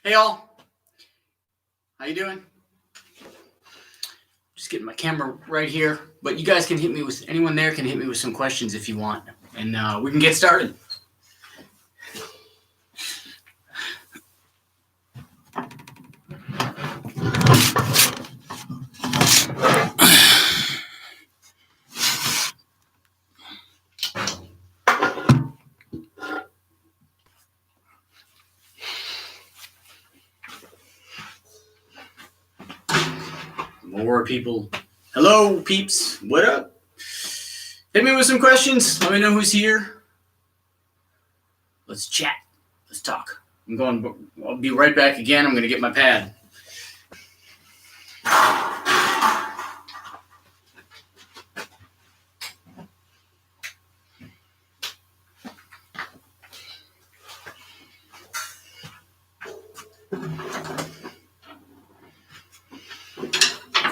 Hey all, how you doing? Just getting my camera right here, but you guys can hit me with, anyone there can hit me with some questions if you want, and we can get started. More people. Hello, peeps. What up? Hit me with some questions. Let me know who's here. Let's chat. Let's talk. I'll be right back again. I'm going to get my pad.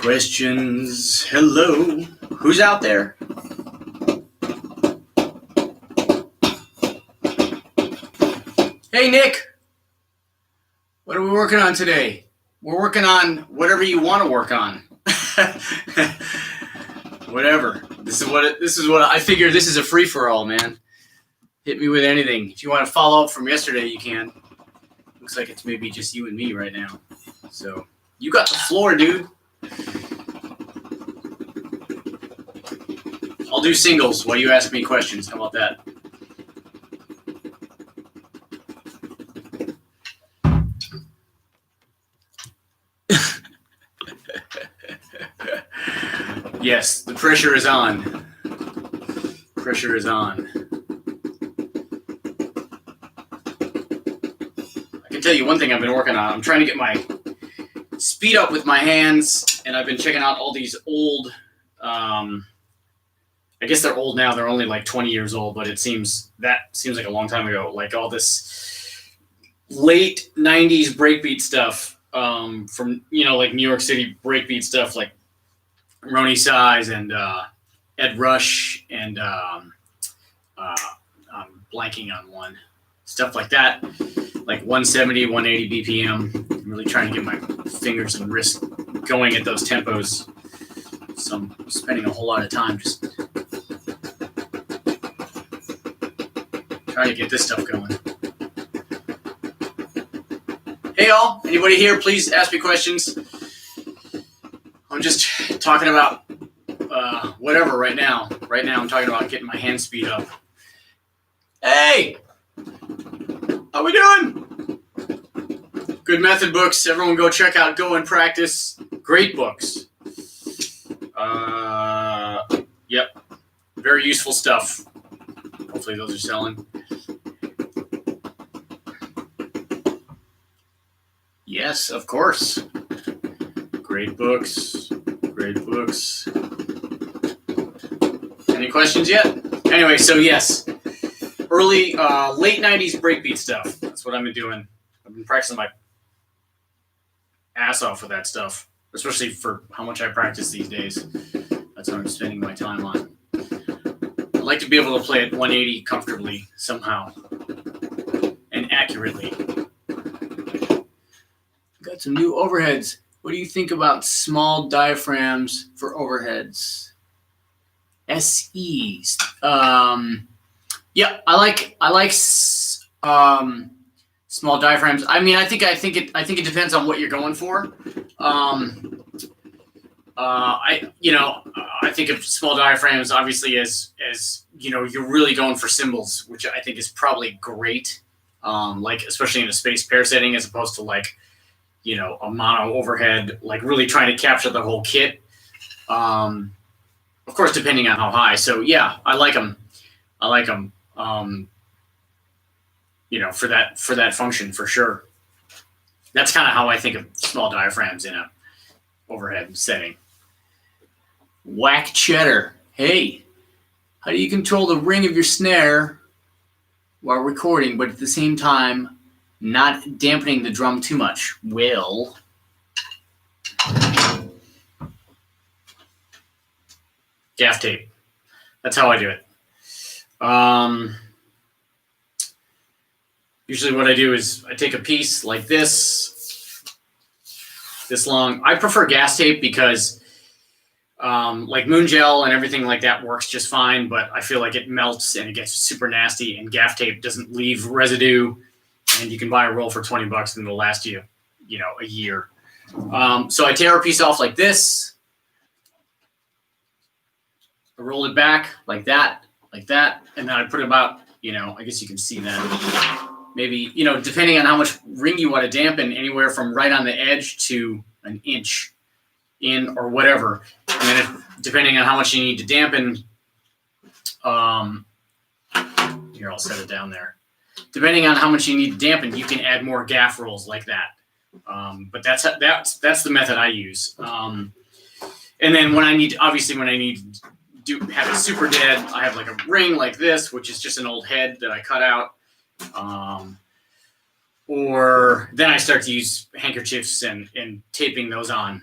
Questions. Hello. Who's out there? Hey, Nick. What are we working on today? We're working on whatever you want to work on. Whatever. This is what I figure. This is a free for all, man. Hit me with anything. If you want to follow up from yesterday, you can. Looks like it's maybe just you and me right now. So you got the floor, dude. I'll do singles while you ask me questions. How about that? Yes, the pressure is on. Pressure is on. I can tell you one thing I've been working on. I'm trying to get my speed up with my hands, and I've been checking out all these old, I guess they're old now. They're only like 20 years old, but it seems like a long time ago. Like all this late 90s breakbeat stuff from, like New York City breakbeat stuff, like Ronnie Size and Ed Rush, and I'm blanking on one. Stuff like that, like 170, 180 BPM. I'm really trying to get my fingers and wrists going at those tempos. So I'm spending a whole lot of time just trying to get this stuff going. Hey all, anybody here, please ask me questions. I'm just talking about whatever right now. Right now I'm talking about getting my hand speed up. Hey! How we doing? Good Method books. Everyone go check out Go and Practice. Great books. Yep. Very useful stuff. Hopefully those are selling. Yes, of course. Great books. Great books. Any questions yet? Anyway, so yes. Early, late 90s breakbeat stuff. That's what I've been doing. I've been practicing my ass off with that stuff, especially for how much I practice these days. That's what I'm spending my time on. I'd like to be able to play at 180 comfortably somehow and accurately. Got some new overheads. What do you think about small diaphragms for overheads? SEs. Yeah, I like small diaphragms. I mean, I think it depends on what you're going for. I think of small diaphragms obviously as you're really going for cymbals, which I think is probably great. Like especially in a space pair setting, as opposed to like a mono overhead, like really trying to capture the whole kit. Of course, depending on how high. So yeah, I like them. For that function for sure. That's kind of how I think of small diaphragms in a overhead setting. Whack Cheddar. Hey, how do you control the ring of your snare while recording, but at the same time not dampening the drum too much? Well, gaff tape. That's how I do it. Usually what I do is I take a piece like this long. I prefer gas tape because like Moon Gel and everything like that works just fine, but I feel like it melts and it gets super nasty, and gaff tape doesn't leave residue, and you can buy a roll for $20 and it'll last you, a year. So I tear a piece off like this. I roll it back like that, and then I put about, I guess you can see that. Maybe, depending on how much ring you want to dampen, anywhere from right on the edge to an inch in or whatever. And then depending on how much you need to dampen, here, I'll set it down there. Depending on how much you need to dampen, you can add more gaff rolls like that. But that's the method I use. And then when I need to have it super dead, I have like a ring like this, which is just an old head that I cut out. Or then I start to use handkerchiefs and taping those on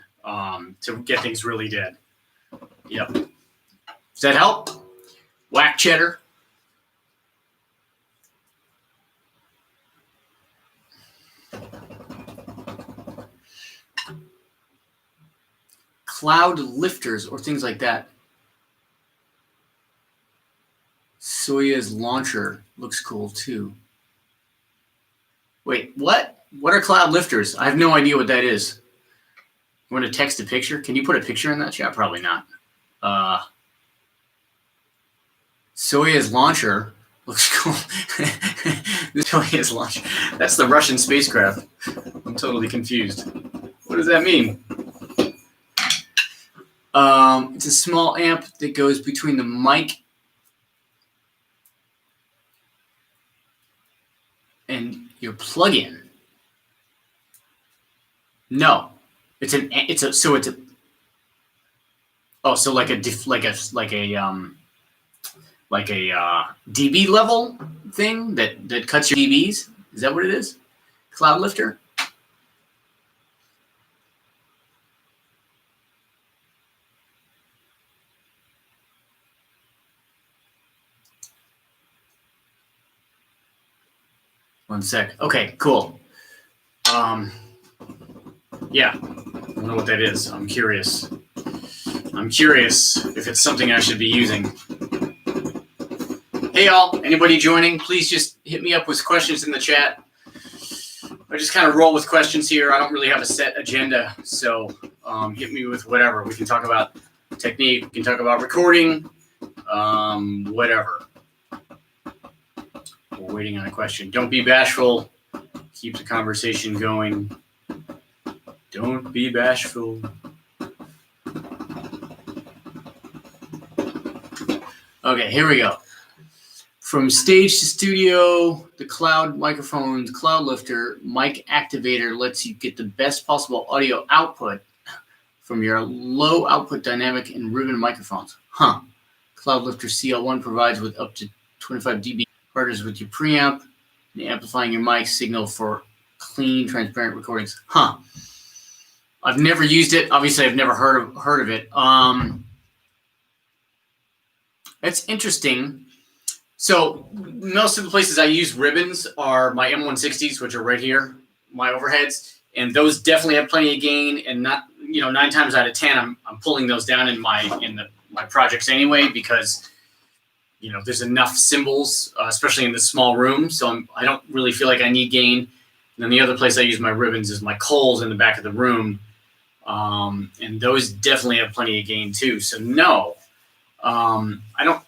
to get things really dead. Yep. Does that help? Whack cheddar. Cloud lifters or things like that. Soyuz launcher looks cool too. Wait, what? What are cloud lifters? I have no idea what that is. You want to text a picture? Can you put a picture in that chat? Probably not. Soyuz launcher looks cool. The Soyuz launcher. That's the Russian spacecraft. I'm totally confused. What does that mean? It's a small amp that goes between the mic and your plug-in. No, so like a dB level thing that cuts your dBs. Is that what it is? Cloud lifter. One sec. Okay, cool. Yeah, I don't know what that is. I'm curious if it's something I should be using. Hey, y'all. Anybody joining? Please just hit me up with questions in the chat. I just kind of roll with questions here. I don't really have a set agenda, so hit me with whatever. We can talk about technique. We can talk about recording, whatever. We're waiting on a question. Don't be bashful. Keep the conversation going. Don't be bashful. Okay, here we go. From stage to studio, the Cloud Microphones Cloud Lifter mic activator lets you get the best possible audio output from your low output dynamic and ribbon microphones. Cloud Lifter CL1 provides with up to 25 dB partners with your preamp and amplifying your mic signal for clean, transparent recordings. I've never used it. Obviously, I've never heard of it. It's interesting. So most of the places I use ribbons are my M160s, which are right here, my overheads, and those definitely have plenty of gain. And not, 9 times out of 10, I'm pulling those down in my projects anyway because there's enough cymbals, especially in this small room. So I don't really feel like I need gain. And then the other place I use my ribbons is my Coles in the back of the room. And those definitely have plenty of gain too. So no, I don't,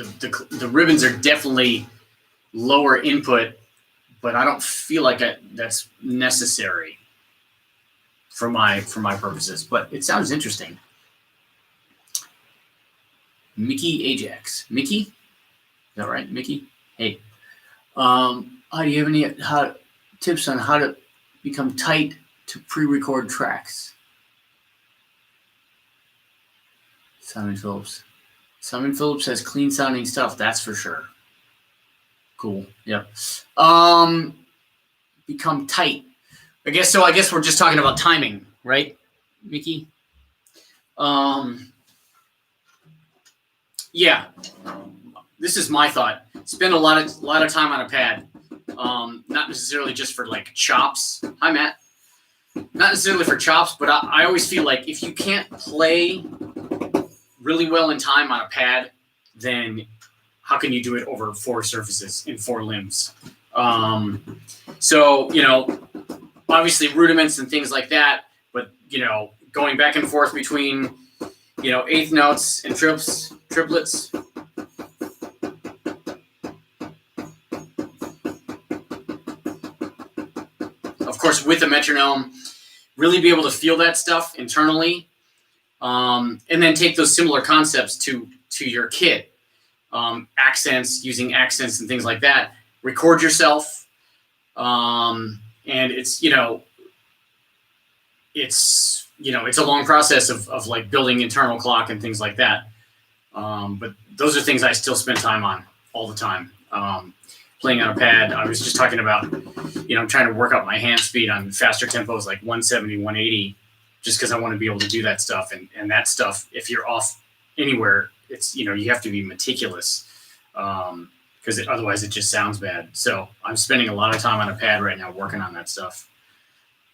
the ribbons are definitely lower input, but I don't feel like that's necessary for my purposes, but it sounds interesting. Mickey Ajax. Mickey? Is that right? Mickey? Hey. Do you have any tips on how to become tight to pre-record tracks? Simon Phillips. Simon Phillips has clean sounding stuff, that's for sure. Cool. Yep. Become tight. I guess we're just talking about timing, right, Mickey? Yeah. this is my thought. Spend a lot of time on a pad. Not necessarily just for like chops. Hi, Matt. Not necessarily for chops, but I always feel like if you can't play really well in time on a pad, then how can you do it over 4 surfaces in 4 limbs? So, obviously rudiments and things like that, but, going back and forth between, eighth notes and triplets. Of course, with a metronome, really be able to feel that stuff internally, and then take those similar concepts to your kit. Accents, using accents and things like that. Record yourself, and it's it's a long process of like building internal clock and things like that. But those are things I still spend time on all the time. Playing on a pad. I was just talking about, trying to work up my hand speed on faster tempos like 170, 180, just because I want to be able to do that stuff. And that stuff, if you're off anywhere, it's, you have to be meticulous, because otherwise it just sounds bad. So I'm spending a lot of time on a pad right now working on that stuff.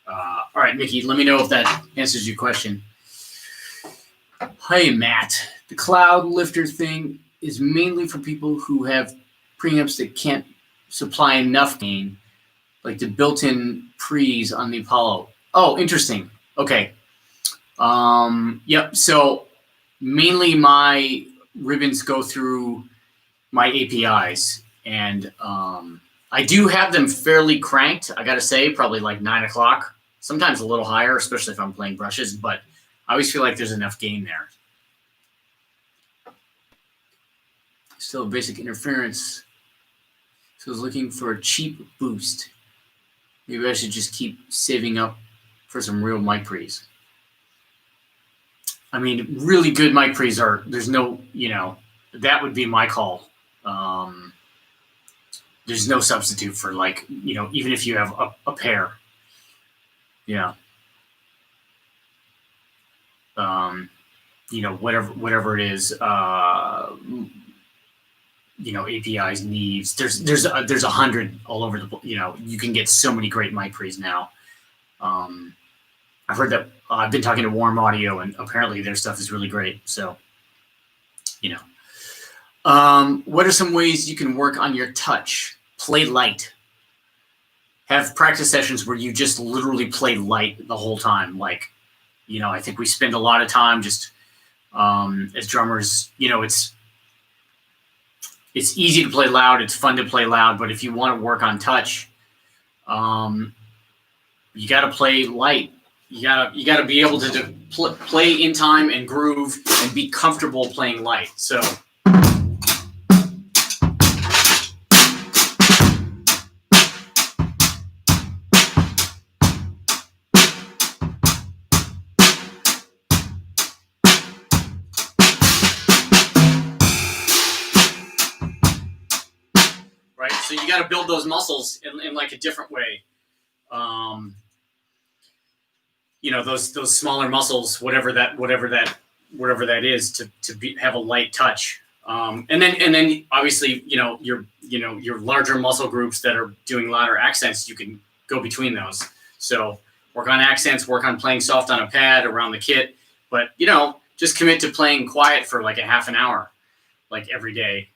All right, Mickey, let me know if that answers your question. Hi, Matt. The cloud lifter thing is mainly for people who have preamps that can't supply enough gain, like the built-in pre's on the Apollo. Oh, interesting. Okay. Yep. So mainly my ribbons go through my APIs, and I do have them fairly cranked. I got to say, probably like 9 o'clock, sometimes a little higher, especially if I'm playing brushes, but I always feel like there's enough gain there. Still basic interference. So I was looking for a cheap boost. Maybe I should just keep saving up for some real mic pre's. I mean, really good mic pre's there's no, that would be my call. There's no substitute for, like, even if you have a pair. Yeah. Whatever it is, APIs, Neeves. There's 100 all over the. You can get so many great mic pre's now. I've heard that. I've been talking to Warm Audio, and apparently their stuff is really great. So, what are some ways you can work on your touch? Play light. Have practice sessions where you just literally play light the whole time. Like, I think we spend a lot of time just as drummers. It's easy to play loud. It's fun to play loud. But if you want to work on touch, you got to play light. You gotta be able to play in time and groove and be comfortable playing light. So. Right, so you got to build those muscles in like a different way. Those smaller muscles, whatever that is, to have a light touch. And then obviously, your larger muscle groups that are doing louder accents, you can go between those. So work on accents, work on playing soft on a pad around the kit, but just commit to playing quiet for like a half an hour, like every day,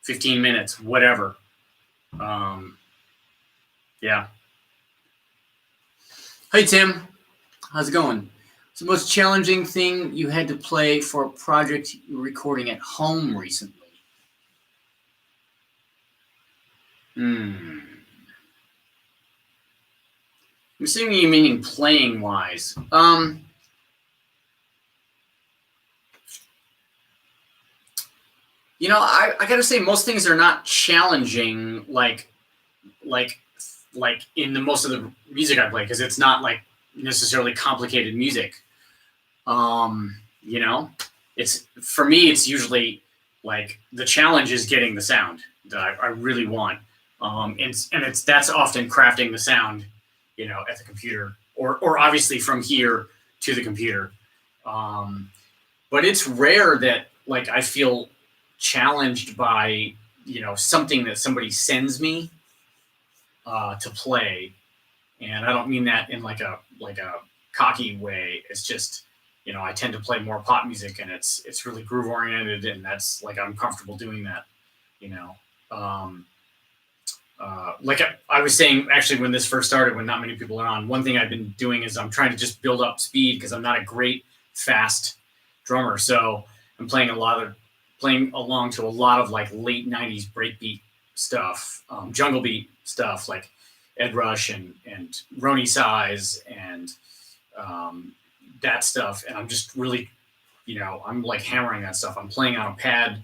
15 minutes, whatever. Yeah. Hey, Tim. How's it going? What's the most challenging thing you had to play for a project you were recording at home recently? I'm assuming you meaning playing wise. I gotta say most things are not challenging like in the most of the music I play, because it's not like necessarily complicated music. It's, for me, it's usually like the challenge is getting the sound that I really want. That's often crafting the sound, at the computer, or obviously from here to the computer. But it's rare that like I feel challenged by something that somebody sends me to play, and I don't mean that in like a cocky way. It's just I tend to play more pop music, and it's really groove oriented, and that's like I'm comfortable doing that. You know, um, like I was saying, actually, when this first started, when not many people are on, one thing I've been doing is I'm trying to just build up speed because I'm not a great fast drummer. So I'm playing along to a lot of like late '90s breakbeat stuff, jungle beat stuff like Ed Rush and Roni Size and that stuff. And I'm just really, I'm like hammering that stuff. I'm playing on a pad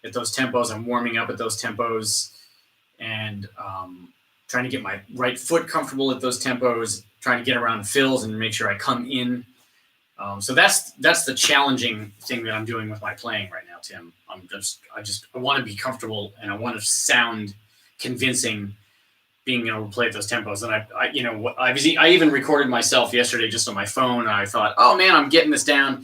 at those tempos. I'm warming up at those tempos and trying to get my right foot comfortable at those tempos, trying to get around the fills and make sure I come in. So that's the challenging thing that I'm doing with my playing right now, Tim. I want to be comfortable and I want to sound convincing being able to play at those tempos. And I even recorded myself yesterday just on my phone. And I thought, oh man, I'm getting this down.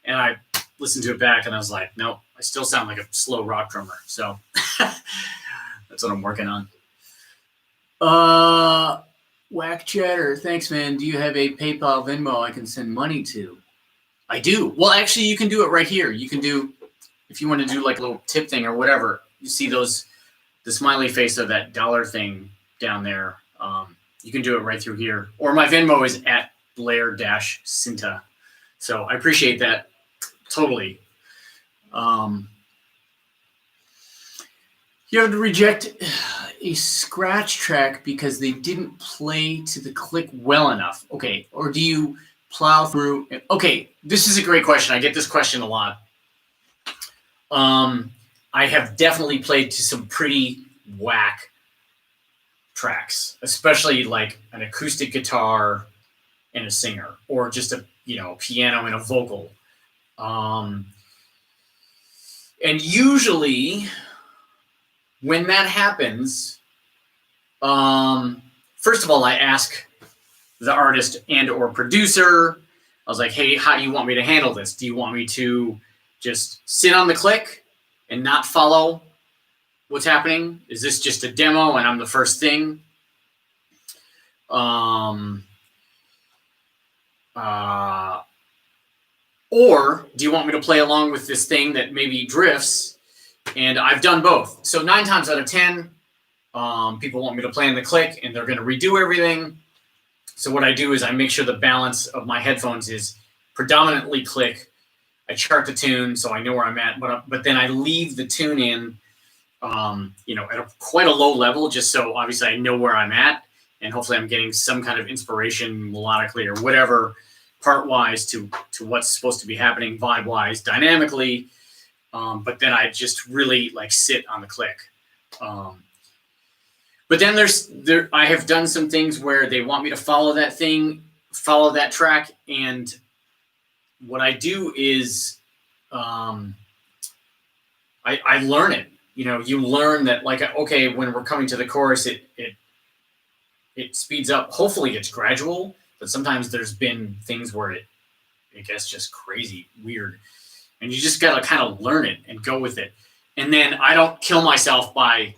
And I listened to it back and I was like, nope, I still sound like a slow rock drummer. So that's what I'm working on. Whack Chatter, thanks, man. Do you have a PayPal Venmo I can send money to? I do. Well, actually, you can do it right here. You can do, if you want to do like a little tip thing or whatever, you see the smiley face of that dollar thing down there. You can do it right through here. Or my Venmo is at Blair-Cinta. So I appreciate that totally. You have to reject a scratch track because they didn't play to the click well enough. Okay. Or do you plow through? Okay. This is a great question. I get this question a lot. I have definitely played to some pretty whack tracks, especially like an acoustic guitar and a singer, or just a piano and a vocal. And usually when that happens, first of all, I ask the artist and or producer, I was like, hey, how do you want me to handle this? Do you want me to just sit on the click and not follow what's happening? Is this just a demo and I'm the first thing? Or do you want me to play along with this thing that maybe drifts? And I've done both. So 9 times out of 10, people want me to play on the click and they're going to redo everything. So what I do is I make sure the balance of my headphones is predominantly click. I chart the tune so I know where I'm at, but then I leave the tune in, at quite a low level, just so obviously I know where I'm at, and hopefully I'm getting some kind of inspiration melodically or whatever, part-wise to what's supposed to be happening, vibe-wise, dynamically. But then I just really like sit on the click. But then I have done some things where they want me to follow that track, and what I do is I learn it. You learn that, like, okay, when we're coming to the chorus, it speeds up. Hopefully it's gradual, but sometimes there's been things where it gets just crazy weird, and you just gotta kind of learn it and go with it. And then I don't kill myself by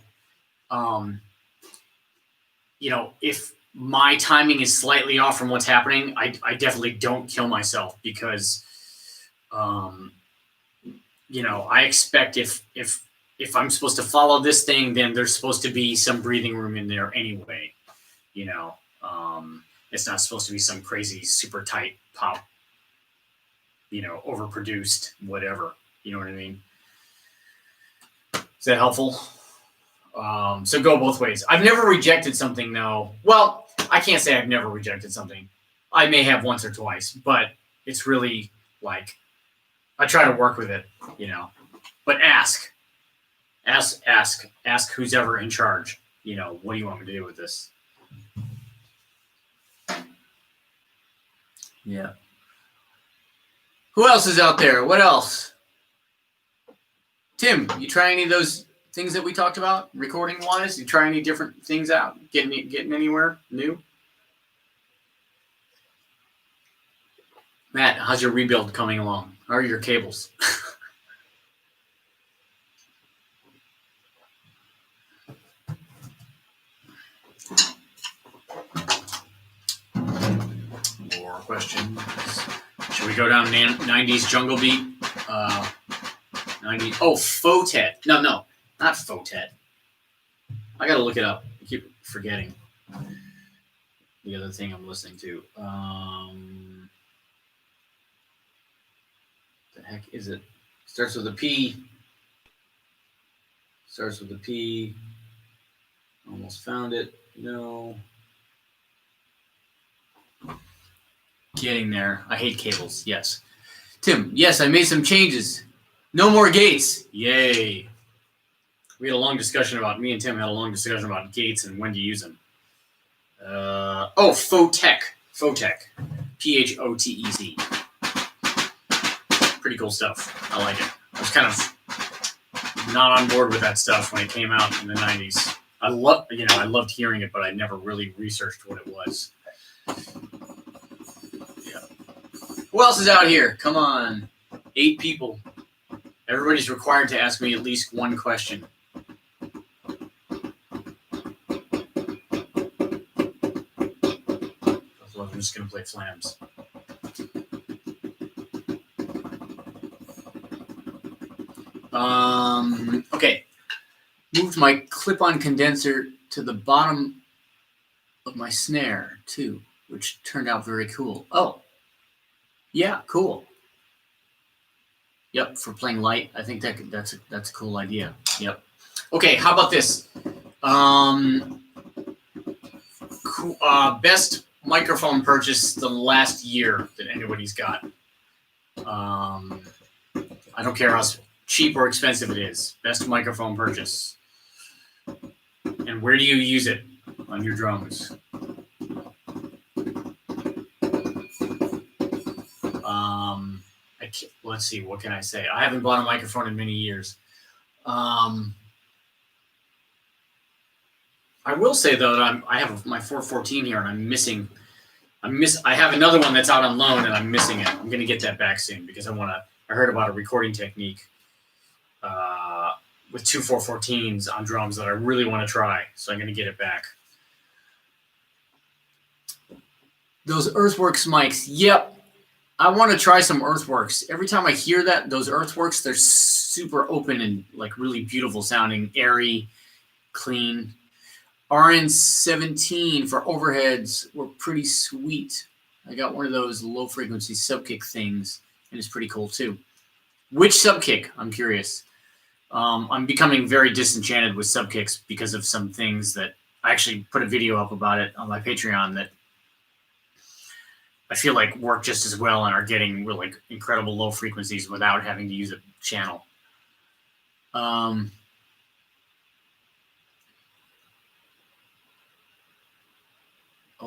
if my timing is slightly off from what's happening, I definitely don't kill myself, because I expect if I'm supposed to follow this thing, then there's supposed to be some breathing room in there anyway. It's not supposed to be some crazy super tight pop, overproduced whatever. You know what I mean? Is that helpful? So go both ways. I've never rejected something, though. Well, I can't say I've never rejected something. I may have once or twice, but it's really like I try to work with it, But ask who's ever in charge. What do you want me to do with this? Yeah. Who else is out there? What else? Tim, you try any of those things that we talked about recording wise? You try any different things out? Getting anywhere new? Matt, how's your rebuild coming along? How are your cables? more questions. Should we go down 90s jungle beat? 90. Oh, Fotet. No, not Fotet. I gotta look it up. I keep forgetting the other thing I'm listening to. The heck is it? Starts with a P. Almost found it. No. Getting there. I hate cables. Yes. Tim, yes, I made some changes. No more gates. Yay. Me and Tim had a long discussion about gates and when to use them. Photec. Photez. Pretty cool stuff. I like it. I was kind of not on board with that stuff when it came out in the 90s. I loved hearing it, but I never really researched what it was. Yeah. Who else is out here? Come on. 8 people. Everybody's required to ask me at least one question. I'm just going to play Flams. Okay. Moved my clip-on condenser to the bottom of my snare, too, which turned out very cool. Oh. Yeah, cool. Yep, for playing light. I think that's a cool idea. Yep. Okay, how about this? Best microphone purchase the last year that anybody's got. I don't care how cheap or expensive it is. Best microphone purchase. And where do you use it on your drums? Let's see. What can I say? I haven't bought a microphone in many years. I will say though that I have my 414 here, and I have another one that's out on loan, and I'm missing it. I'm gonna get that back soon because I heard about a recording technique with 2 414s on drums that I really want to try. So I'm gonna get it back. Those Earthworks mics. Yep. I want to try some Earthworks. Every time I hear those Earthworks, they're super open and like really beautiful sounding, airy, clean. RN17 for overheads were pretty sweet. I got one of those low frequency subkick things, and it's pretty cool too. Which subkick? I'm curious. I'm becoming very disenchanted with subkicks because of some things that I actually put a video up about it on my Patreon that I feel like work just as well and are getting really incredible low frequencies without having to use a channel.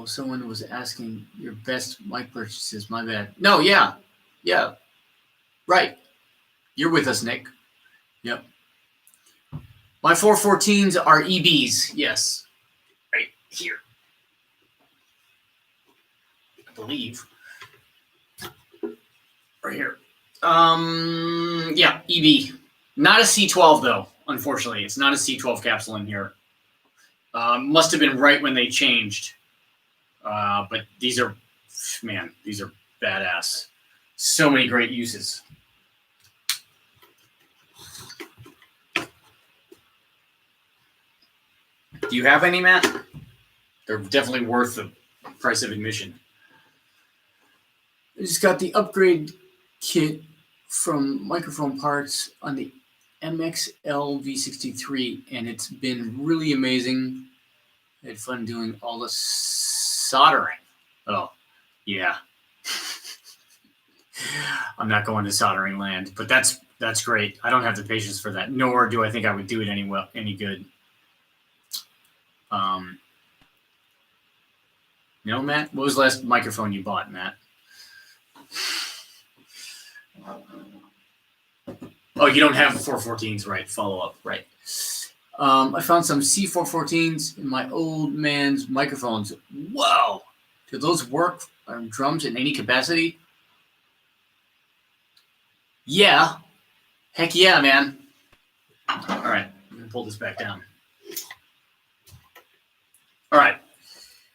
Someone was asking your best mic purchases. My bad. No, yeah. Right. You're with us, Nick. Yep. My 414s are EBs. Yes. Right here. I believe. Right here. Yeah, EB. Not a C12 though, unfortunately. It's not a C12 capsule in here. Must have been right when they changed. But these are badass. So many great uses. Do you have any, Matt? They're definitely worth the price of admission. I just got the upgrade kit from Microphone Parts on the MXL V63, and it's been really amazing. I had fun doing all the soldering. Oh, yeah. I'm not going to soldering land, but that's great. I don't have the patience for that, nor do I think I would do it any good. Matt, what was the last microphone you bought, Matt? Oh, you don't have 414s, right? Follow up, right? I found some C414s in my old man's microphones. Whoa! Do those work on drums in any capacity? Yeah. Heck yeah, man. All right, I'm going to pull this back down. All right.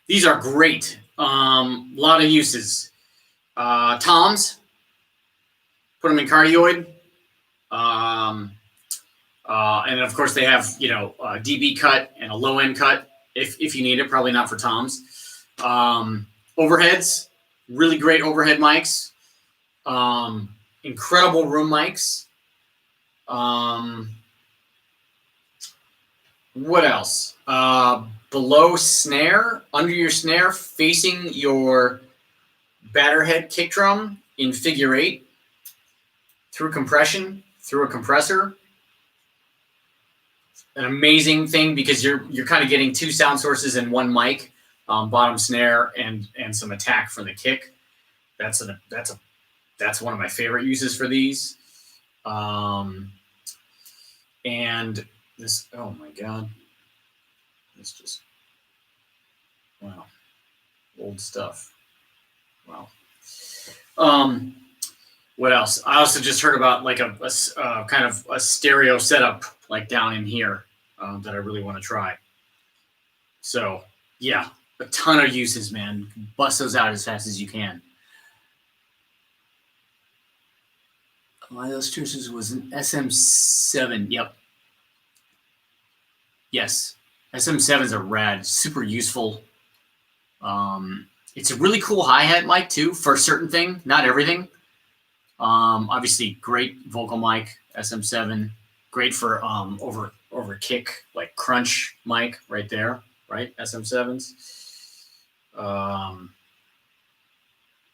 These are great. Lot of uses. Toms. Put them in cardioid. And of course they have, a DB cut and a low end cut if you need it, probably not for toms. Overheads, really great overhead mics. Incredible room mics. What else? Below snare, under your snare, facing your batter head kick drum in figure 8 through compression, through a compressor. An amazing thing because you're kind of getting 2 sound sources in one mic, bottom snare and some attack from the kick. That's one of my favorite uses for these. And this, oh my God, it's just, wow, old stuff. Wow. What else? I also just heard about like a kind of a stereo setup like down in here that I really want to try. So yeah, a ton of uses, man. Bust those out as fast as you can. My illustrations was an SM7. Yep. Yes. SM7s are rad, super useful. It's a really cool hi-hat mic too for a certain thing, not everything. Obviously great vocal mic, SM7, great for over kick, like crunch mic right there, right? SM7s.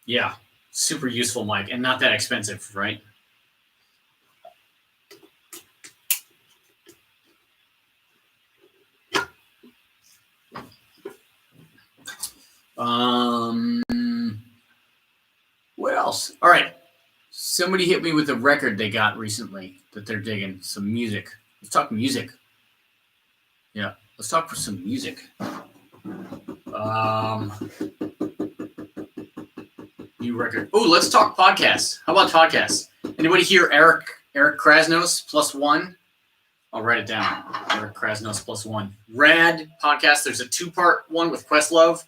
Yeah, super useful mic and not that expensive, right? What else? All right. Somebody hit me with a record they got recently that they're digging. Some music. Let's talk music. Yeah, let's talk for some music. New record. Oh, let's talk podcasts. How about podcasts? Anybody hear Eric Krasnos +1? I'll write it down. Eric Krasnos +1. Rad podcast. There's a 2-part one with Questlove.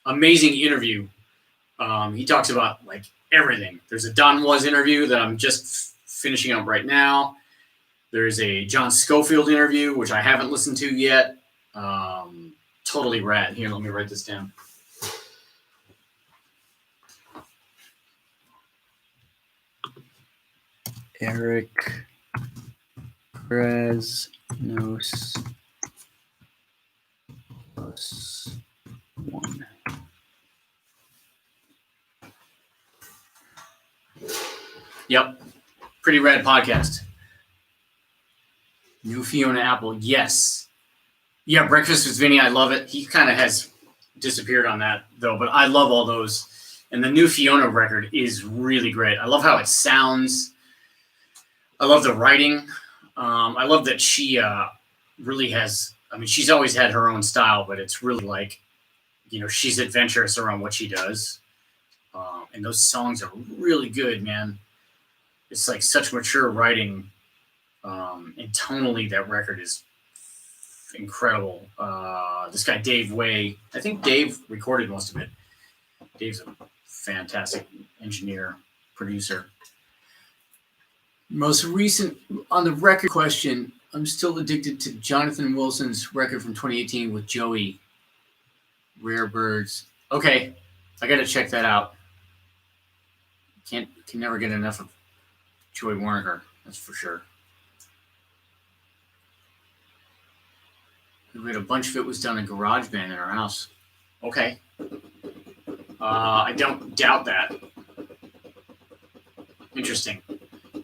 Amazing interview. He talks about like everything. There's a Don Was interview that I'm just finishing up right now. There's a John Scofield interview, which I haven't listened to yet. Totally rad. Here, let me write this down. Eric Krasnos +1. Yep. Pretty rad podcast. New Fiona Apple. Yes. Yeah, Breakfast with Vinny. I love it. He kind of has disappeared on that, though, but I love all those. And the New Fiona record is really great. I love how it sounds. I love the writing. I love that she really has, I mean, she's always had her own style, but it's really like, she's adventurous around what she does. And those songs are really good, man. It's like such mature writing. And tonally, that record is incredible. This guy, Dave Way, I think Dave recorded most of it. Dave's a fantastic engineer, producer. Most recent on the record question, I'm still addicted to Jonathan Wilson's record from 2018 with Joey. Rare Birds. Okay, I got to check that out. Can never get enough of Joey Warnaker, that's for sure. We had a bunch of it was done in GarageBand in our house. Okay. I don't doubt that. Interesting.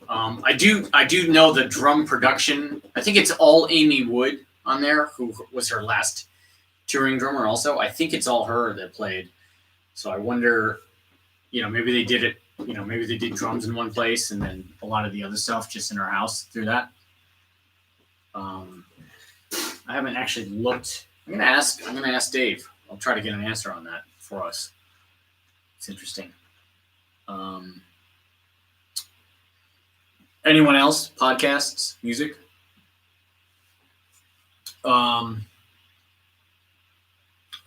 I do know the drum production. I think it's all Amy Wood on there, who was her last touring drummer also. I think it's all her that played. So I wonder, maybe they did it, maybe they did drums in one place and then a lot of the other stuff just in her house through that. I haven't actually looked. I'm gonna ask Dave. I'll try to get an answer on that for us. It's interesting. Anyone else? Podcasts, music?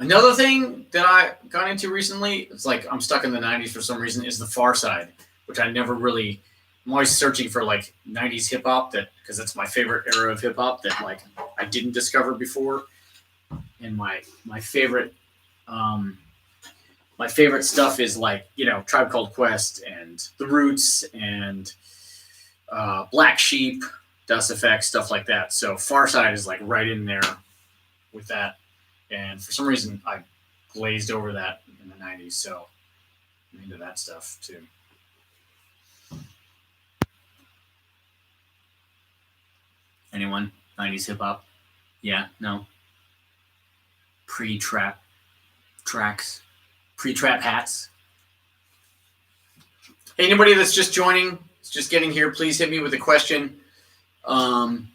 Another thing that I got into recently, it's like I'm stuck in the 90s for some reason, is the Far Side, which I never really. I'm always searching for like 90s hip hop because that's my favorite era of hip hop that like I didn't discover before. And my favorite um, my favorite stuff is like Tribe Called Quest and The Roots and Black Sheep, Dust Effects, stuff like that. So Far Side is like right in there with that. And for some reason, I glazed over that in the 90s. So I'm into that stuff too. Anyone? 90s hip hop? Yeah? No? Pre trap tracks? Pre trap hats? Anybody that's just joining, just getting here, please hit me with a question. MF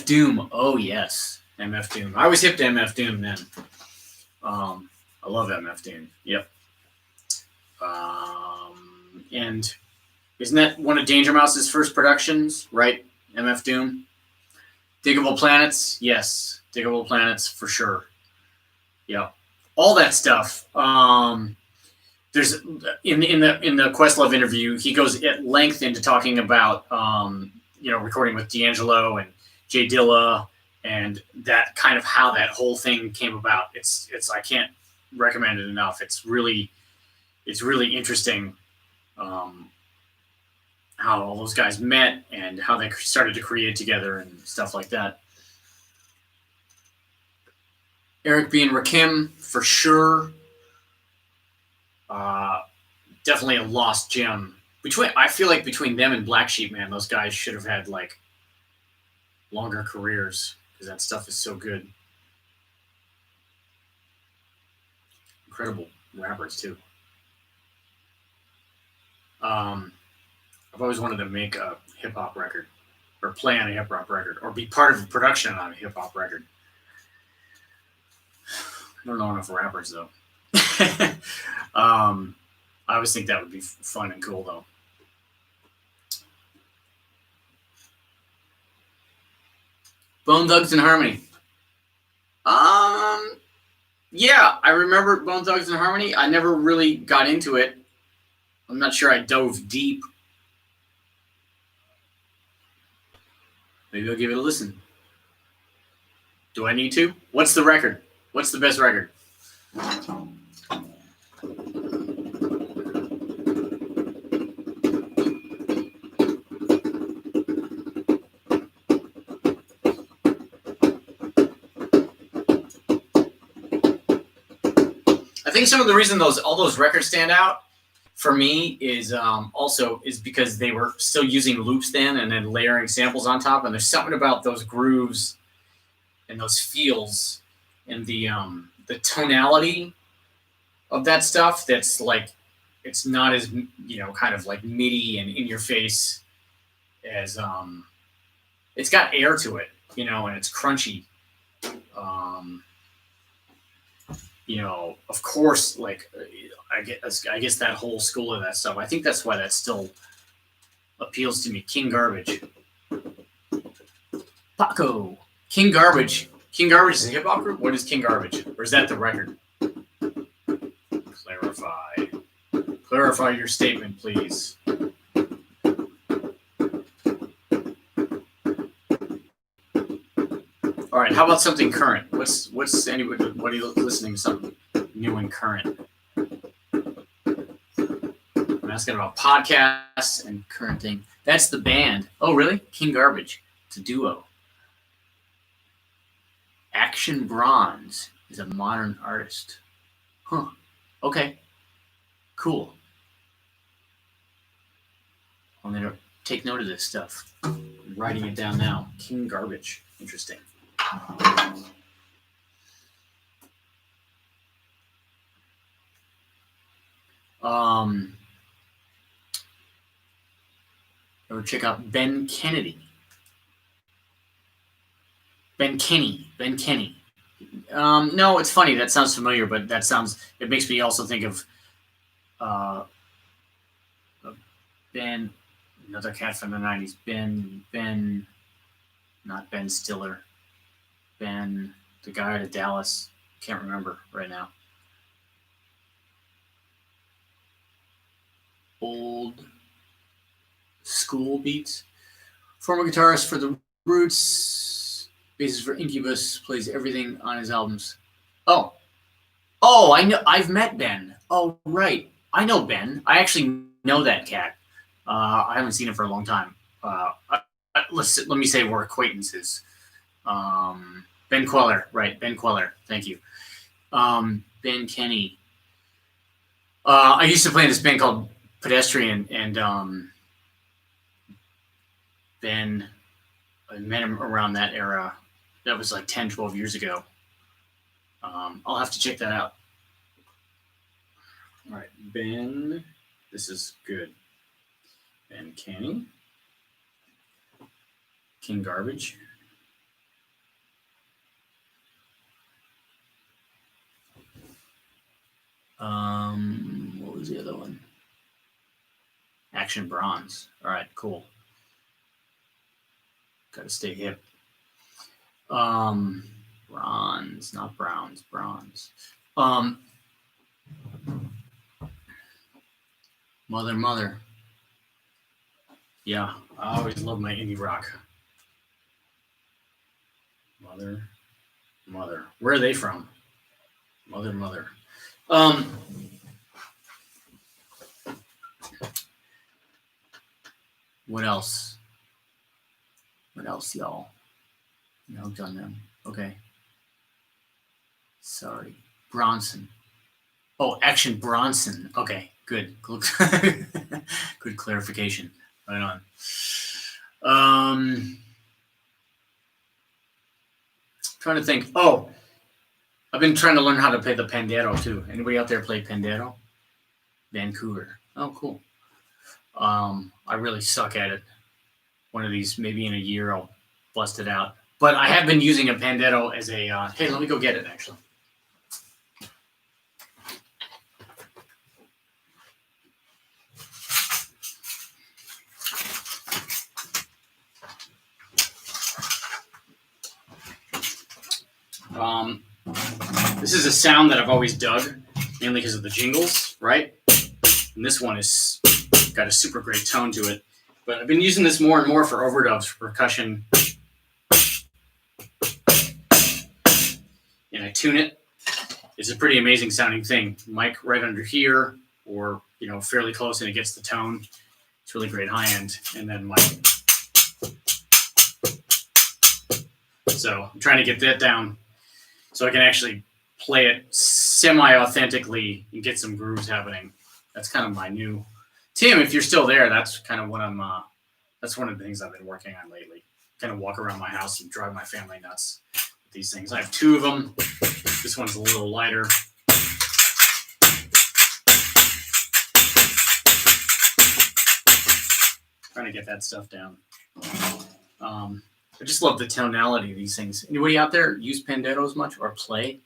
Doom. Oh, yes. MF Doom. I was hip to MF Doom then. I love MF Doom. Yep. And isn't that one of Danger Mouse's first productions, right? MF Doom. Diggable Planets, yes. Diggable Planets for sure. Yeah, all that stuff. There's in the Questlove interview, he goes at length into talking about recording with D'Angelo and Jay Dilla and that kind of how that whole thing came about. It's I can't recommend it enough. It's really interesting. How all those guys met and how they started to create together and stuff like that. Eric B. and Rakim, for sure. Definitely a lost gem. I feel like between them and Black Sheep, man, those guys should have had like longer careers because that stuff is so good. Incredible rappers too. I've always wanted to make a hip hop record, or play on a hip hop record, or be part of the production on a hip hop record. I don't know enough rappers though. I always think that would be fun and cool though. Bone Thugs-n-Harmony. Yeah, I remember Bone Thugs-n-Harmony. I never really got into it. I'm not sure I dove deep. Maybe I'll give it a listen. Do I need to? What's the record? What's the best record? I think some of the reason all those records stand out for me is also because they were still using loops then and then layering samples on top, and there's something about those grooves and those feels and the tonality of that stuff that's like it's not as kind of like MIDI and in your face as it's got air to it, and it's crunchy. Of course, like I guess that whole school of that stuff. I think that's why that still appeals to me. King Garbage, Paco, King Garbage. King Garbage is a hip hop group. What is King Garbage, or is that the record? Clarify your statement, please. All right, how about something current? What's anybody? What are you listening to? Something new and current. I'm asking about podcasts and current thing. That's the band. Oh, really? King Garbage. It's a duo. Action Bronze is a modern artist. Huh. Okay. Cool. I'm gonna take note of this stuff. I'm writing it down now. King Garbage. Interesting. Or check out Ben Kennedy. Ben Kenny. No, it's funny. That sounds familiar, but it makes me also think of Ben, another cat from the 90s. Ben, not Ben Stiller. Ben, the guy out of Dallas. Can't remember right now. Old school beats. Former guitarist for the Roots, bassist for Incubus, plays everything on his albums. Oh, I know. I've met Ben. Oh, right. I know Ben. I actually know that cat. I haven't seen him for a long time. Let me say we're acquaintances. Ben Queller, right? Ben Queller. Thank you. Ben Kenny. I used to play in this band called Pedestrian, and Ben, I met him around that era. That was like 10, 12 years ago. I'll have to check that out. All right, Ben. This is good. Ben Kenny. King Garbage. What was the other one? Action Bronze. All right, cool. Gotta stay hip. Bronze, not Browns, bronze. Mother. Yeah, I always love my indie rock. Mother. Where are they from? Mother. What else? Y'all? No, done them. Okay. Sorry. Bronson. Oh, Action Bronson. Okay, good. Good clarification. Right on. Trying to think. Oh, I've been trying to learn how to play the Pandero too. Anybody out there play Pandero? Vancouver. Oh, cool. I really suck at it. One of these, maybe in a year, I'll bust it out. But I have been using a Pandero as a. Hey, let me go get it. Actually. This is a sound that I've always dug, mainly because of the jingles, right? And this one is got a super great tone to it. But I've been using this more and more for overdubs, for percussion. And I tune it. It's a pretty amazing sounding thing. Mic right under here, or fairly close, and it gets the tone. It's really great high end. And then mic. So I'm trying to get that down so I can actually play it semi-authentically and get some grooves happening. That's kind of my new. Tim, if you're still there, that's kind of what I'm. That's one of the things I've been working on lately. Kind of walk around my house and drive my family nuts with these things. I have two of them. This one's a little lighter. Trying to get that stuff down. I just love the tonality of these things. Anybody out there use Panderos much or play?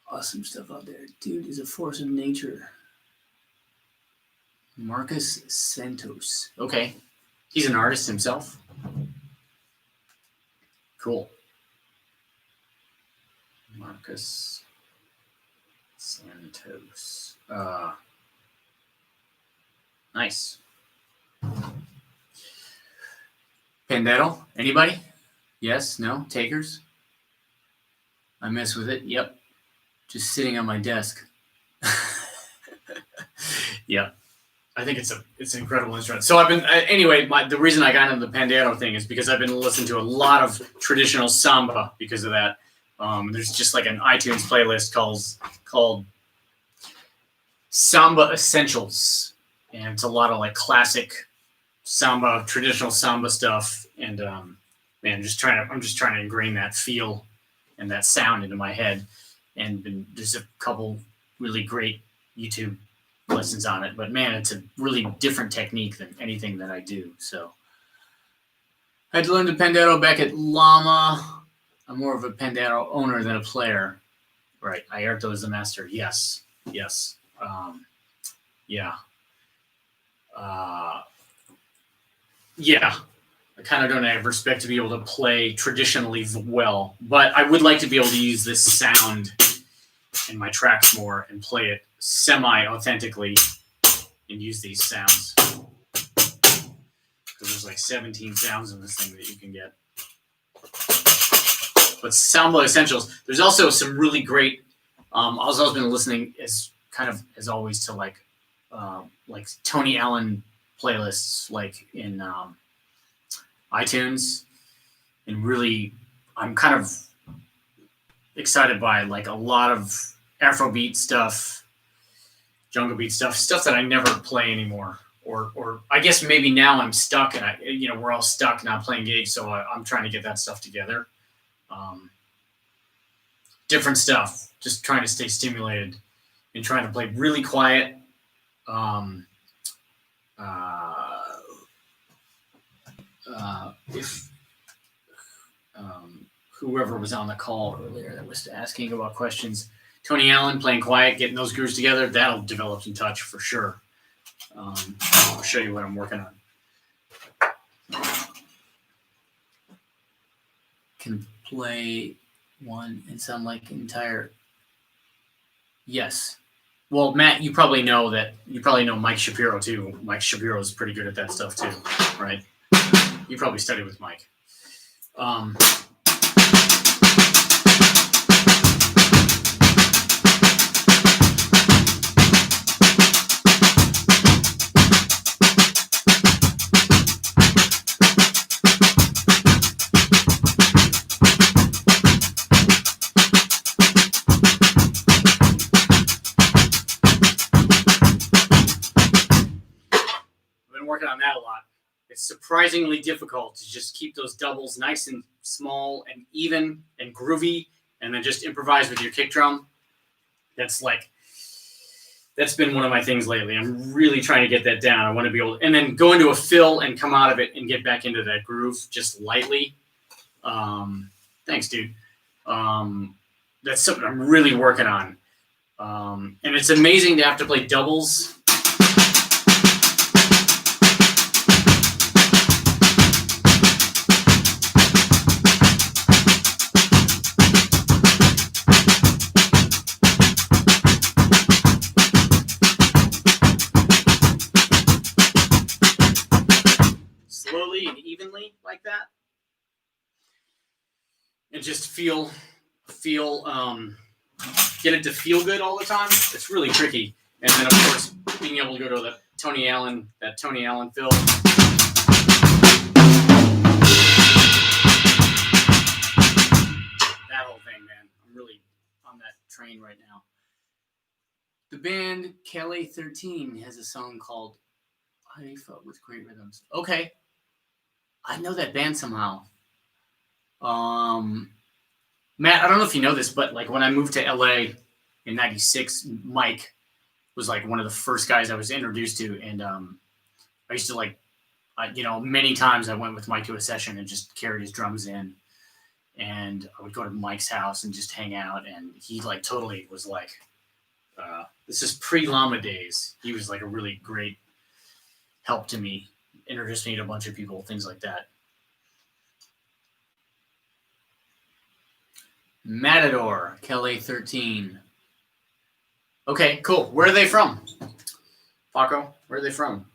Awesome stuff out there. Dude is a force of nature. Marcus Santos. Okay. He's an artist himself. Cool. Marcus Santos. Nice. Pandero? Anybody? Yes? No? Takers? I mess with it. Yep. Just sitting on my desk. Yeah. I think it's an incredible instrument. So I've been the reason I got into the Pandero thing is because I've been listening to a lot of traditional samba because of that. There's just like an iTunes playlist called Samba Essentials, and it's a lot of like classic samba, traditional samba stuff, and I'm just trying to ingrain that feel and that sound into my head. And there's a couple really great YouTube lessons on it, but man, it's a really different technique than anything that I do. So I had to learn the Pandero back at Llama. I'm more of a Pandero owner than a player. Right. Airto is the master. Yes. Yeah. Yeah. I kind of don't have respect to be able to play traditionally well, but I would like to be able to use this sound in my tracks more and play it semi-authentically and use these sounds. Because there's like 17 sounds in this thing that you can get. But Soundboy Essentials, there's also some really great. I've also been listening as always to like Tony Allen playlists, like in iTunes, and really, I'm kind of excited by like a lot of Afrobeat stuff, jungle beat stuff that I never play anymore. Or I guess maybe now I'm stuck, and we're all stuck not playing gigs, so I'm trying to get that stuff together. Different stuff, just trying to stay stimulated and trying to play really quiet. If whoever was on the call earlier that was asking about questions, Tony Allen playing quiet, getting those grooves together, that'll develop some touch for sure. I'll show you what I'm working on. Can play one and sound like an entire. Yes. Well, Matt, you probably know Mike Shapiro too. Mike Shapiro is pretty good at that stuff too, right? You probably studied with Mike. Working on that a lot. It's surprisingly difficult to just keep those doubles nice and small and even and groovy, and then just improvise with your kick drum. That's been one of my things lately. I'm really trying to get that down. I want to be able to, and then go into a fill and come out of it and get back into that groove just lightly. Thanks, dude. That's something I'm really working on. And it's amazing to have to play doubles. And evenly like that, and just feel get it to feel good all the time. It's really tricky. And then of course being able to go to that Tony Allen fill. That whole thing, man. I'm really on that train right now. The band KLA13 has a song called I Felt with Great Rhythms. Okay. I know that band somehow. Matt, I don't know if you know this, but like when I moved to LA in '96, Mike was like one of the first guys I was introduced to, and I used to many times I went with Mike to a session and just carried his drums in, and I would go to Mike's house and just hang out, and he like totally was like, this is pre-Llama days. He was like a really great help to me. Introduced me to a bunch of people, things like that. Matador, KLA13. Okay, cool. Where are they from? Paco, where are they from?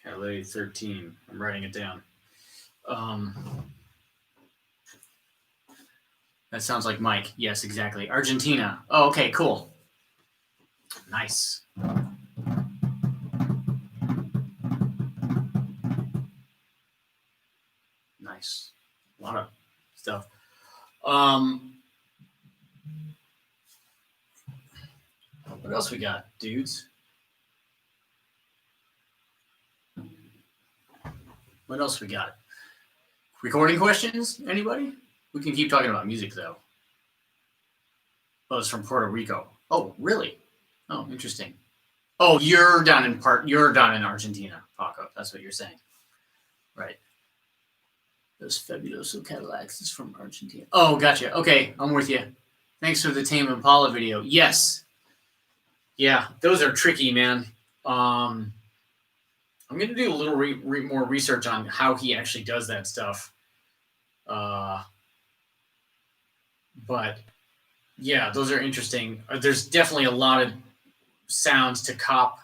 KLA13. I'm writing it down. That sounds like Mike. Yes, exactly. Argentina. Oh, okay, cool. Nice. Nice. A lot of stuff. What else we got, dudes? What else we got? Recording questions? Anybody? We can keep talking about music, though. Oh, it's from Puerto Rico. Oh, really? Oh, interesting. Oh, you're down in Argentina, Paco. That's what you're saying. Right. Those Fabuloso Cadillacs is from Argentina. Oh, gotcha. Okay, I'm with you. Thanks for the Tame Impala video. Yes. Yeah, those are tricky, man. I'm going to do a little more research on how he actually does that stuff. But yeah, those are interesting. There's definitely a lot of sounds to cop,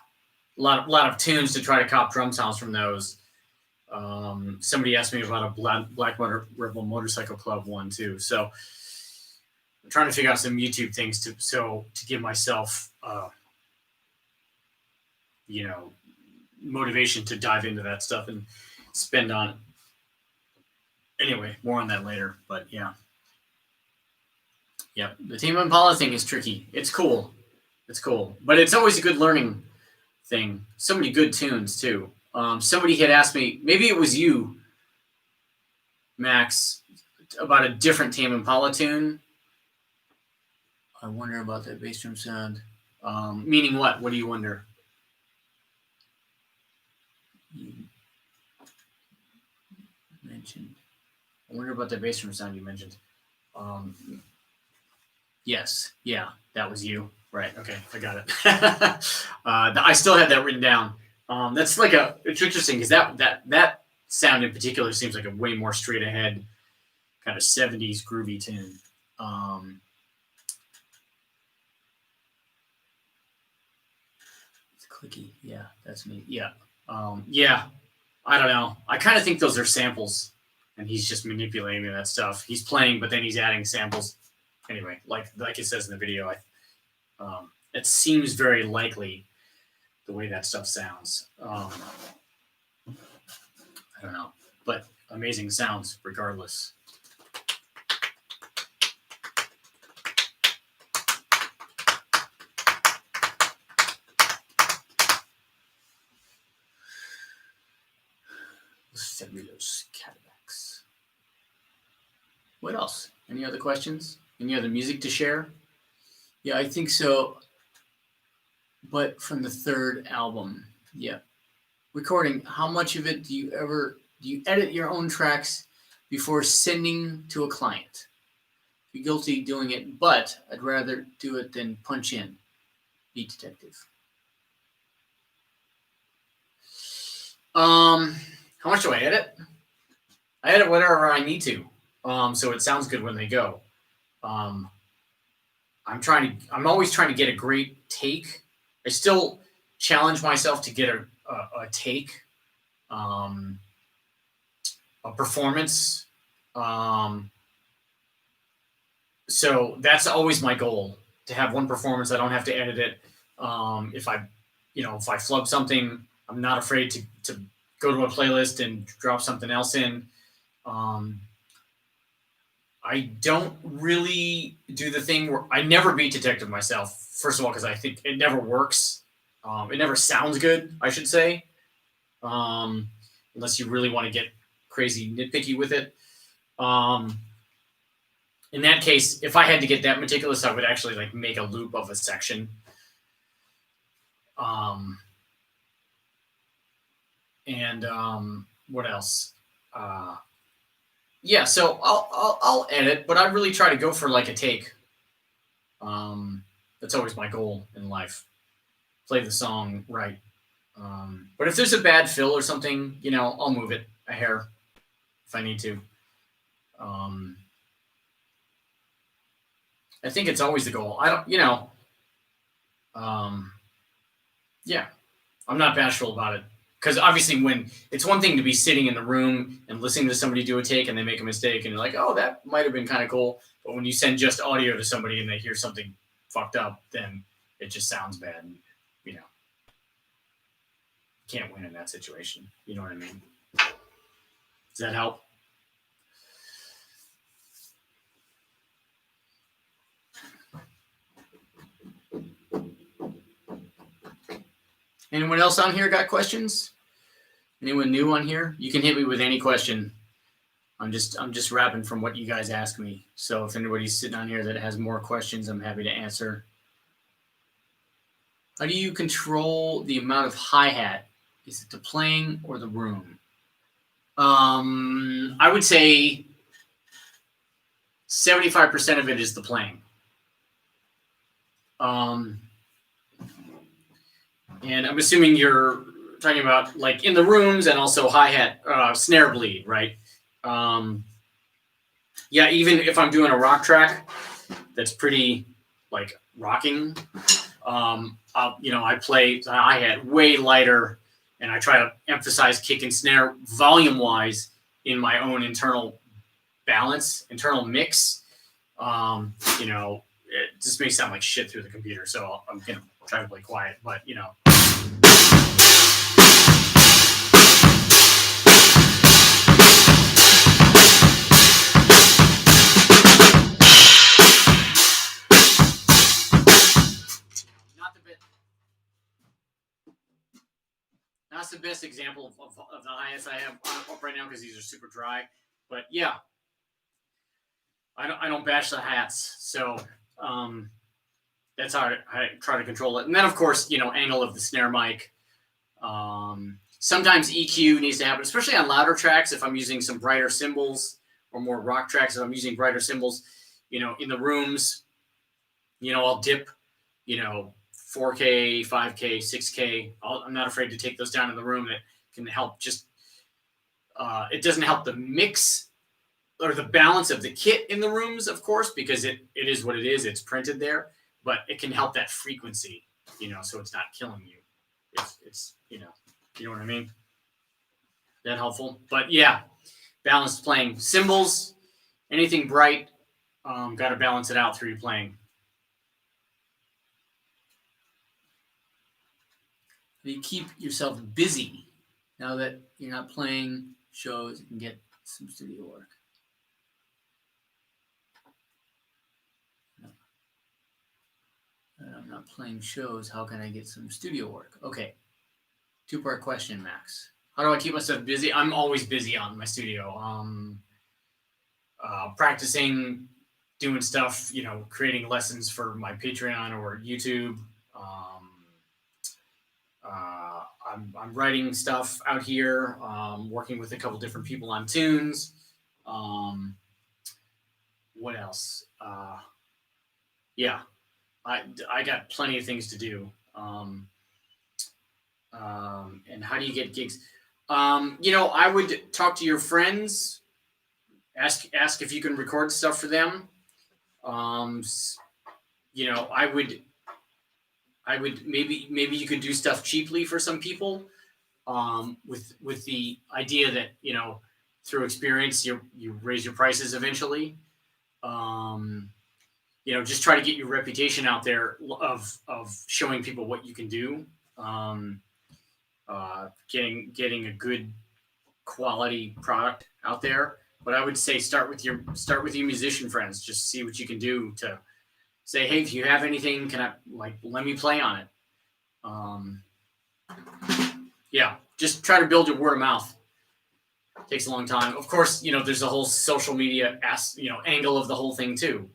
a lot of tunes to try to cop drum sounds from those. Somebody asked me about a Black Rebel Motorcycle Club one too. So I'm trying to figure out some YouTube things to give myself, motivation to dive into that stuff and spend on it. Anyway, more on that later. But yeah. Yep. The Tame Impala thing is tricky. It's cool. But it's always a good learning thing. So many good tunes too. Somebody had asked me, maybe it was you, Max, about a different Tame Impala tune. I wonder about that bass drum sound. Meaning what? What do you wonder? You mentioned. I wonder about the bass drum sound you mentioned. Yes. Yeah, that was you. Right. Okay, I got it. I still had that written down. That's like it's interesting because that sound in particular seems like a way more straight ahead kind of 70s groovy tune. It's clicky. Yeah, that's me. Yeah. Yeah. I don't know. I kind of think those are samples and he's just manipulating that stuff. He's playing, but then he's adding samples. Anyway, like it says in the video, it seems very likely the way that stuff sounds. I don't know, but amazing sounds regardless. Fabulous Cadillacs. What else? Any other questions? Any other music to share? Yeah, I think so. But from the third album, yeah. Recording, how much of it do you edit your own tracks before sending to a client? You're guilty doing it, but I'd rather do it than punch in. Beat Detective. How much do I edit? I edit whatever I need to. So it sounds good when they go. I'm always trying to get a great take. I still challenge myself to get a take, a performance. So that's always my goal, to have one performance. I don't have to edit it. If I flub something, I'm not afraid to go to a playlist and drop something else in. I don't really do the thing where I never beat detective myself. First of all, because I think it never works. It never sounds good, I should say. Unless you really want to get crazy nitpicky with it. In that case, if I had to get that meticulous, I would actually like make a loop of a section. What else? Yeah, so I'll edit, but I really try to go for like a take. That's always my goal in life. Play the song right. But if there's a bad fill or something, I'll move it a hair if I need to. I think it's always the goal. Yeah, I'm not bashful about it. Because obviously when it's one thing to be sitting in the room and listening to somebody do a take and they make a mistake and you're like, oh, that might have been kind of cool. But when you send just audio to somebody and they hear something fucked up, then it just sounds bad. And, can't win in that situation. You know what I mean? Does that help? Anyone else on here got questions? Anyone new on here? You can hit me with any question. I'm just rapping from what you guys ask me. So if anybody's sitting on here that has more questions, I'm happy to answer. How do you control the amount of hi-hat? Is it the playing or the room? I would say 75% of it is the playing. And I'm assuming you're talking about like in the rooms and also hi-hat, snare bleed, right? Um, yeah, even if I'm doing a rock track that's pretty like rocking, I play the hi-hat way lighter and I try to emphasize kick and snare volume-wise in my own internal balance, internal mix. It just may sound like shit through the computer, so I'm gonna try to play quiet. But not the best, not the best example of the hi-hats I have up right now because these are super dry. But yeah, I don't bash the hats, so that's how I try to control it. And then of course, angle of the snare mic. Sometimes EQ needs to happen, especially on louder tracks. If I'm using some brighter cymbals or more rock tracks, if I'm using brighter cymbals, in the rooms, I'll dip, 4K, 5K, 6K. I'm not afraid to take those down in the room. That can help it doesn't help the mix or the balance of the kit in the rooms, of course, because it is what it is. It's printed there, but it can help that frequency, so it's not killing you. It's you know what I mean? That helpful? But yeah, balanced playing. Cymbals, anything bright, got to balance it out through your playing. You keep yourself busy now that you're not playing shows and get some studio work. I'm not playing shows. How can I get some studio work? Okay. 2-part question, Max. How do I keep myself busy? I'm always busy on my studio. Practicing, doing stuff, creating lessons for my Patreon or YouTube. I'm writing stuff out here, working with a couple different people on tunes. What else? Yeah, I got plenty of things to do. And how do you get gigs? I would talk to your friends, ask if you can record stuff for them. I would maybe you could do stuff cheaply for some people, with the idea that through experience you raise your prices eventually. Just try to get your reputation out there of showing people what you can do. Getting a good quality product out there. But I would say start with your musician friends. Just see what you can do to say, hey, if you have anything, can I let me play on it. Yeah, just try to build your word of mouth. It takes a long time. Of course, there's a whole social media angle of the whole thing too.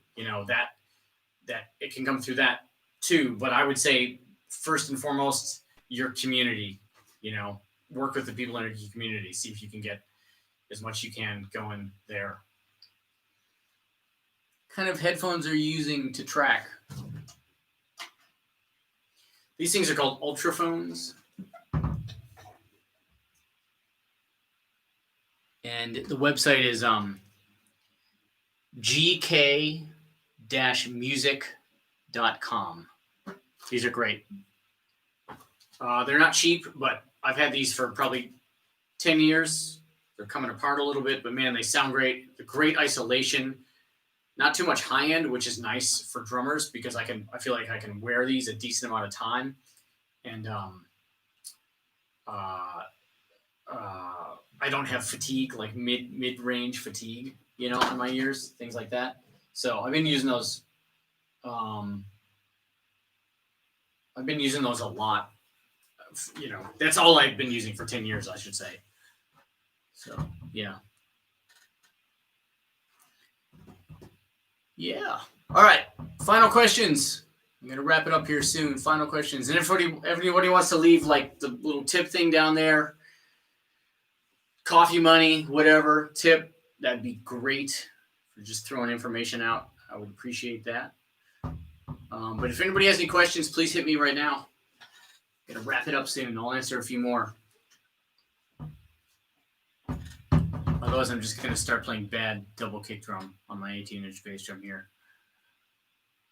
That it can come through that too. But I would say first and foremost, your community. Work with the people in your community. See if you can get as much you can going there. What kind of headphones are you using to track? These things are called Ultraphones. And the website is gk-music.com. These are great. They're not cheap, but I've had these for probably 10 years. They're coming apart a little bit, but man, they sound great. The great isolation. Not too much high end, which is nice for drummers because I feel like I can wear these a decent amount of time. And I don't have fatigue, like mid-range fatigue, on my ears, things like that. So I've been using those. I've been using those a lot. That's all I've been using for 10 years, I should say. So, yeah. Yeah. All right. Final questions. I'm going to wrap it up here soon. Final questions. And if everybody wants to leave like the little tip thing down there, coffee money, whatever, tip, that'd be great for just throwing information out. I would appreciate that. But if anybody has any questions, please hit me right now. Gonna wrap it up soon. I'll answer a few more. Otherwise, I'm just gonna start playing bad double kick drum on my 18-inch bass drum here.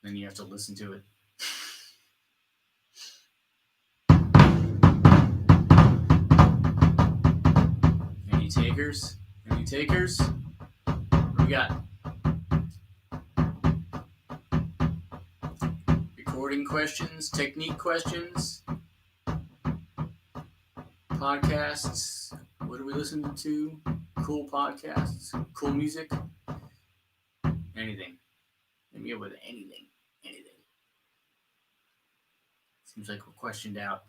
Then you have to listen to it. Any takers? Any takers? What do we got? Recording questions, technique questions, podcasts. What are we listening to? Cool podcasts, cool music, anything. Hit me up with anything. Seems like we're questioned out.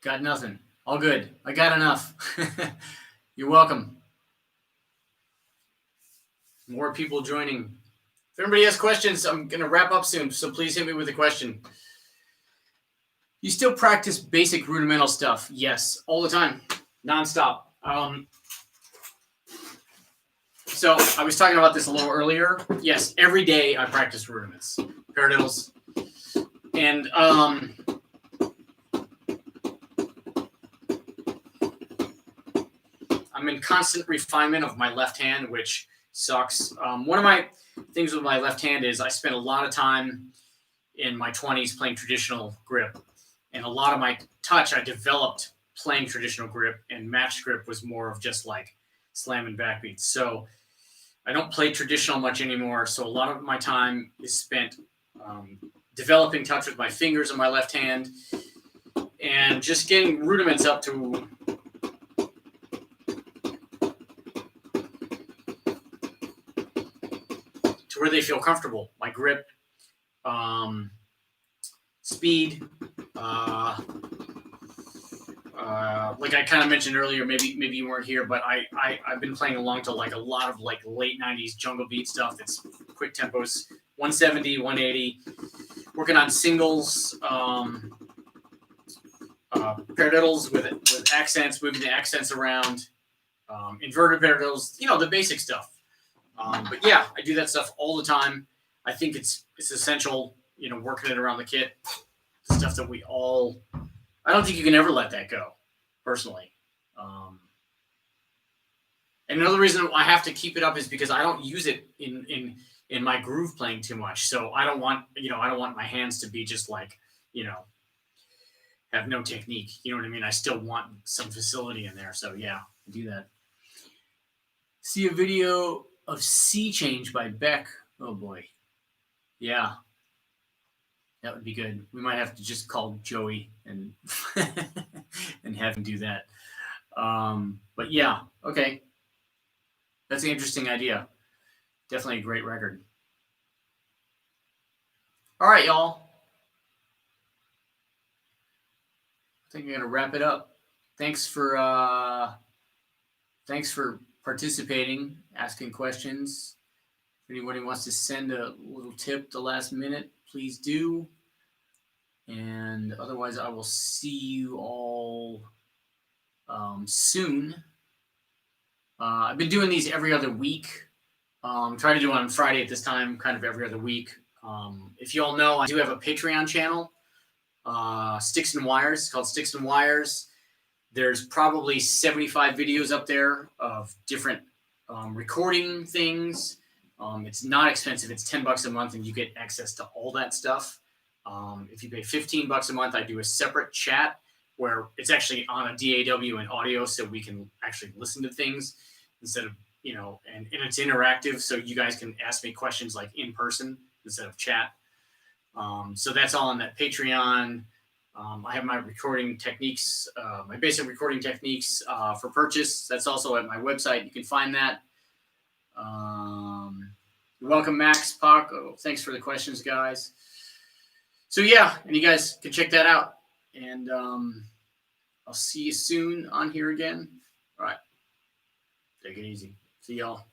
Got nothing. All good. I got enough. You're welcome. More people joining. If anybody has questions, I'm going to wrap up soon, so please hit me with a question. You still practice basic rudimental stuff? Yes, all the time, nonstop. So I was talking about this a little earlier. Yes, every day I practice rudiments, paradiddles, and I'm in constant refinement of my left hand, which sucks. One of my things with my left hand is I spent a lot of time in my 20s playing traditional grip, and a lot of my touch I developed playing traditional grip, and match grip was more of just like slamming backbeats. So I don't play traditional much anymore, so a lot of my time is spent developing touch with my fingers on my left hand and just getting rudiments up to where they feel comfortable. My grip, speed, like I kind of mentioned earlier, maybe you weren't here, but I've been playing along to like a lot of like late 90s jungle beat stuff. It's quick tempos, 170, 180, working on singles, paradiddles with accents, moving the accents around, inverted paradiddles, the basic stuff. But yeah, I do that stuff all the time. I think it's essential, working it around the kit, the stuff that we all, I don't think you can ever let that go, personally. And another reason I have to keep it up is because I don't use it in my groove playing too much. So I don't want my hands to be just like, have no technique. You know what I mean? I still want some facility in there. So yeah, I do that. See a video of Sea Change by Beck. Oh boy. Yeah. That would be good. We might have to just call Joey and and have him do that. But yeah, okay. That's an interesting idea. Definitely a great record. All right, y'all. I think I'm gonna wrap it up. Thanks for participating, asking questions. If anybody wants to send a little tip the last minute, please do. And otherwise, I will see you all soon. I've been doing these every other week. Try to do it on Friday at this time, kind of every other week. If you all know, I do have a Patreon channel, Sticks and Wires. It's called Sticks and Wires. There's probably 75 videos up there of different recording things. It's not expensive. It's $10 a month, and you get access to all that stuff. If you pay $15 a month, I do a separate chat where it's actually on a DAW and audio, so we can actually listen to things instead of, and it's interactive, so you guys can ask me questions like in person instead of chat. So that's all on that Patreon. I have my recording techniques, my basic recording techniques for purchase. That's also at my website. You can find that. You're welcome, Max, Paco. Thanks for the questions, guys. So yeah, and you guys can check that out. And I'll see you soon on here again. All right. Take it easy. See y'all.